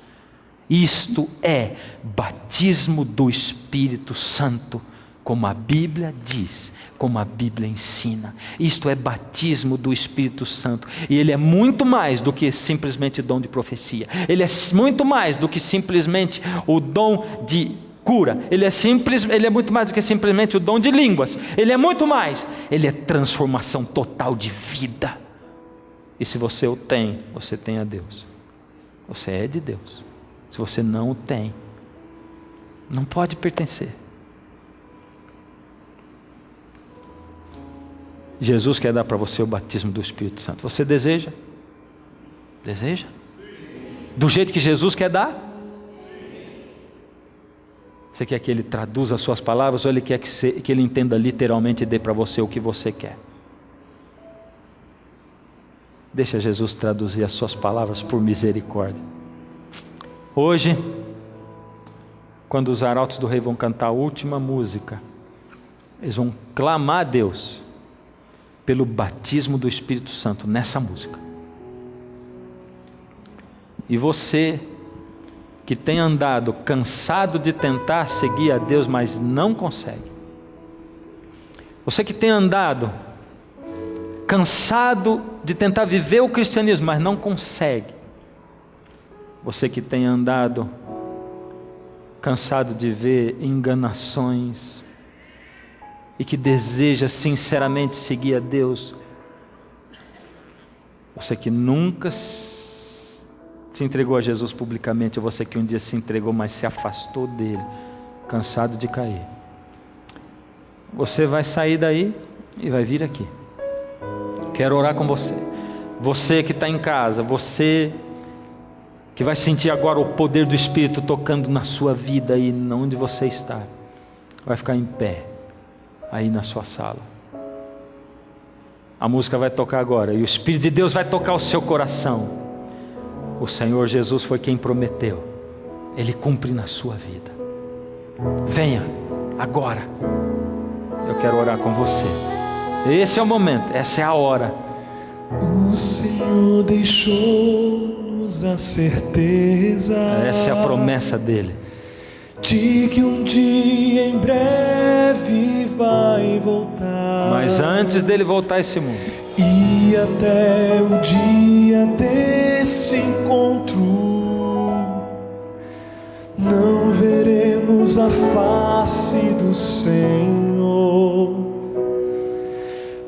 Isto é batismo do Espírito Santo, como a Bíblia diz, como a Bíblia ensina. Isto é batismo do Espírito Santo, e ele é muito mais do que simplesmente dom de profecia, ele é muito mais do que simplesmente o dom de cura, ele é muito mais do que simplesmente o dom de línguas, ele é muito mais, ele é transformação total de vida. E se você o tem, você tem a Deus, você é de Deus. Se você não o tem, não pode pertencer. Jesus quer dar para você o batismo do Espírito Santo. Você deseja? Deseja? Do jeito que Jesus quer dar? Você quer que Ele traduza as suas palavras, ou Ele quer que Ele entenda literalmente e dê para você o que você quer? Deixa Jesus traduzir as suas palavras por misericórdia. Hoje, quando os arautos do rei vão cantar a última música, eles vão clamar a Deus pelo batismo do Espírito Santo nessa música. E você que tem andado cansado de tentar seguir a Deus, mas não consegue. Você que tem andado cansado de tentar viver o cristianismo, mas não consegue. Você que tem andado cansado de ver enganações e que deseja sinceramente seguir a Deus. Você que nunca se entregou a Jesus publicamente, ou você que um dia se entregou, mas se afastou dele, cansado de cair. Você vai sair daí e vai vir aqui. Quero orar com você. Você que está em casa, você que vai sentir agora o poder do Espírito tocando na sua vida aí, onde você está, vai ficar em pé aí na sua sala. A música vai tocar agora e o Espírito de Deus vai tocar o seu coração. O Senhor Jesus foi quem prometeu, Ele cumpre na sua vida. Venha agora, eu quero orar com você. Esse é o momento, essa é a hora. O Senhor deixou-nos a certeza, essa é a promessa dele, de que um dia em breve vai voltar. Mas antes dele voltar a esse mundo, e até o dia desse encontro, não veremos a face do Senhor.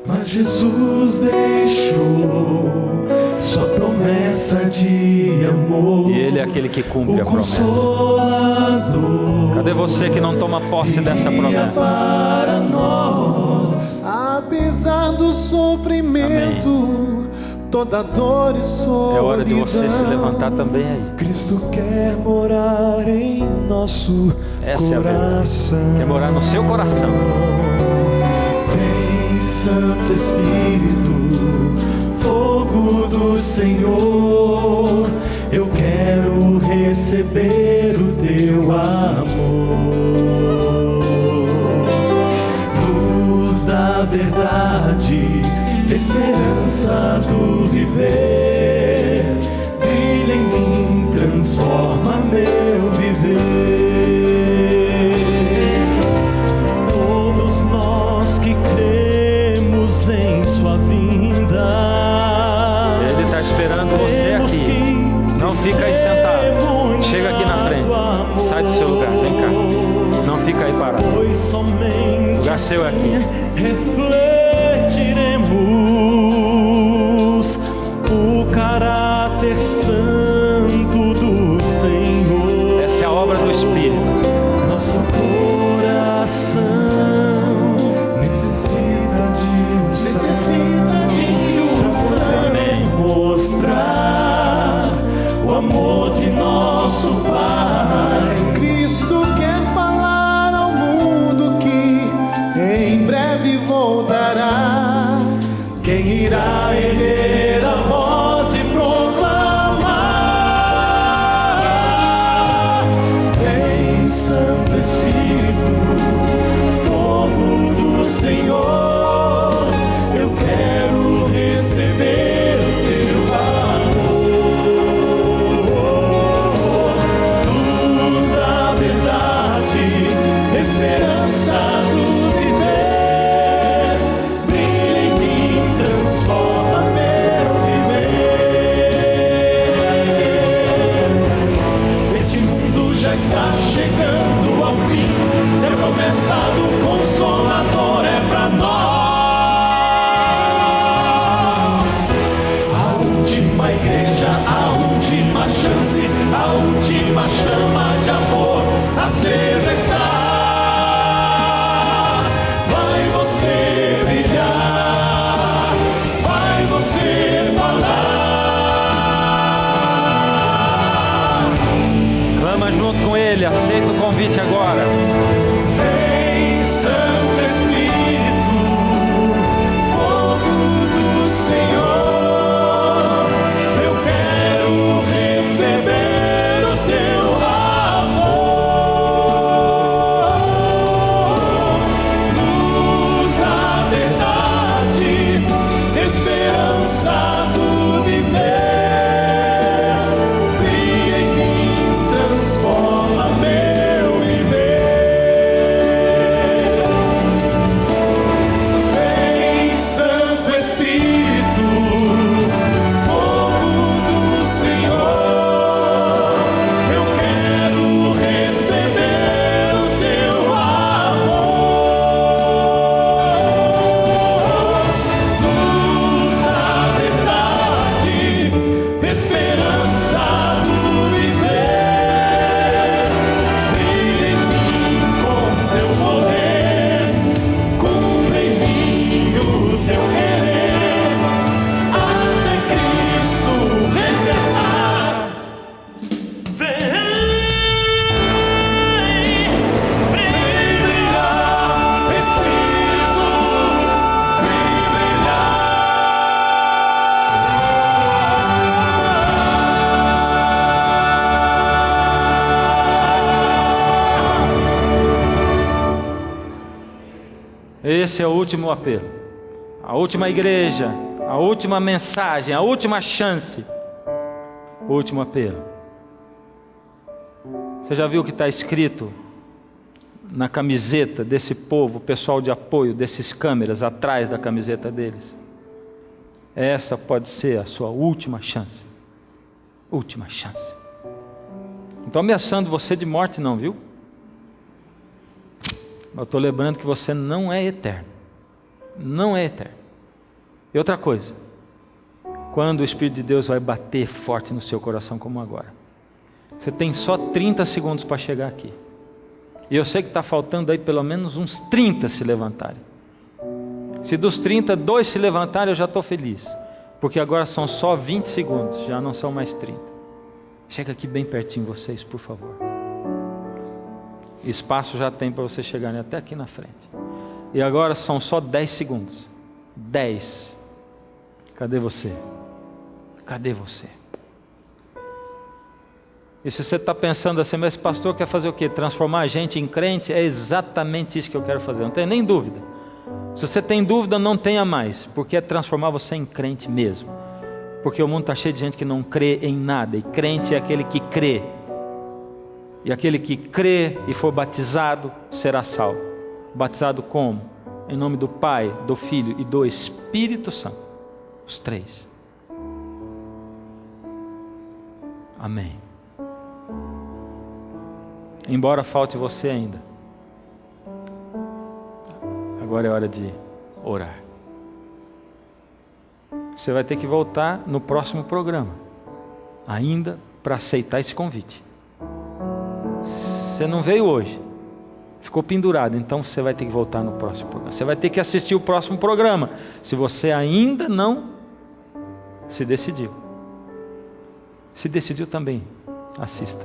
Mas Jesus deixou sua promessa de amor, e Ele é aquele que cumpre a promessa. Cadê você que não toma posse dessa promessa? Para nós, apesar do sofrimento, amém, toda dor e solidão, é hora de você se levantar também aí. Cristo quer morar em nosso essa coração. É a verdade. Quer morar no seu coração. Vem, Santo Espírito, fogo do Senhor, eu quero receber o teu amor. Luz da verdade, esperança do viver, brilha em mim, transforma meu viver. Todos nós que cremos em sua vinda, Ele está esperando você aqui. Não fica aí sentado, chega aqui na frente, sai do seu lugar, vem cá, não fica aí parado, o lugar seu é aqui. Refletiremos o caráter santo do Senhor. Essa é a obra do Espírito. Nosso coração necessita de unção, também mostrar o amor de nosso Pai. Cristo quer falar ao mundo que em breve voltará. Espírito, fogo do Senhor, eu quero receber o teu amor. Luz da verdade, esperança do viver, brilha em mim, transforma meu viver. Esse mundo já está chegando ao fim, a promessa do Consolador é pra nós. A última igreja, a última chance, a última chama de amor acesa está. Vai você brilhar, vai você falar. Clama junto com ele, aceita o convite agora. Vem, Santo Espírito, fogo do Senhor, eu quero receber o teu amor. Luz da verdade, esperança do viver, brilha em mim, transforma meu viver. Vem, Santo Espírito, fogo do Senhor, eu quero receber o teu amor. Luz da verdade, esperança do viver, brilha em mim com teu poder, cumpre em mim o teu querer, até Cristo regressar. Vem brilhar, Espírito, vem Esse é o último apelo, a última igreja, a última mensagem, a última chance, o último apelo. Você já viu o que está escrito na camiseta desse povo, pessoal de apoio, desses câmeras atrás da camiseta deles? Essa pode ser a sua última chance. Última chance. Não estou ameaçando você de morte não, viu? Eu estou lembrando que você não é eterno. Não é eterno. E outra coisa, quando o Espírito de Deus vai bater forte no seu coração como agora, você tem só 30 segundos para chegar aqui. E eu sei que está faltando aí pelo menos uns 30 se levantarem. Se dos 30, 2 se levantarem, eu já estou feliz. Porque agora são só 20 segundos, já não são mais 30. Chega aqui bem pertinho vocês, por favor. Espaço já tem para vocês chegarem até aqui na frente. E agora são só 10 segundos. 10. Cadê você? Cadê você? E se você está pensando assim, mas esse pastor quer fazer o quê? Transformar a gente em crente? É exatamente isso que eu quero fazer, não tem nem dúvida. Se você tem dúvida, não tenha mais, porque é transformar você em crente mesmo. Porque o mundo está cheio de gente que não crê em nada, e crente é aquele que crê. E aquele que crê e for batizado será salvo. Batizado como? Em nome do Pai, do Filho e do Espírito Santo. Os 3. Amém. Embora falte você ainda, agora é hora de orar. Você vai ter que voltar no próximo programa, ainda para aceitar esse convite. Você não veio hoje, ficou pendurado, então você vai ter que voltar no próximo programa. Você vai ter que assistir o próximo programa, se você ainda não se decidiu. Se decidiu também, assista.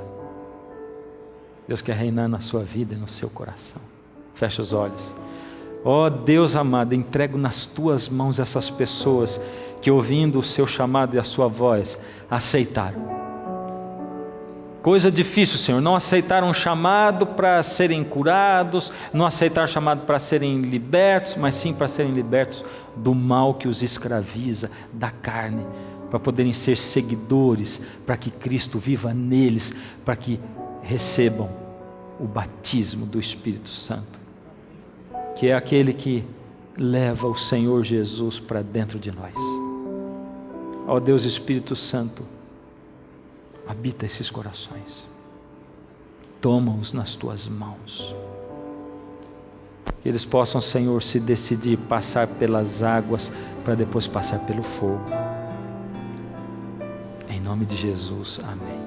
Deus quer reinar na sua vida e no seu coração. Fecha os olhos. Ó Deus amado, entrego nas tuas mãos essas pessoas que, ouvindo o seu chamado e a sua voz, aceitaram. Coisa difícil, Senhor, não aceitaram o chamado para serem curados, não aceitaram o chamado para serem libertos, mas sim para serem libertos do mal que os escraviza, da carne, para poderem ser seguidores, para que Cristo viva neles, para que recebam o batismo do Espírito Santo, que é aquele que leva o Senhor Jesus para dentro de nós. Ó Deus Espírito Santo, habita esses corações, toma-os nas tuas mãos, que eles possam, Senhor, se decidir passar pelas águas para depois passar pelo fogo. Em nome de Jesus, amém.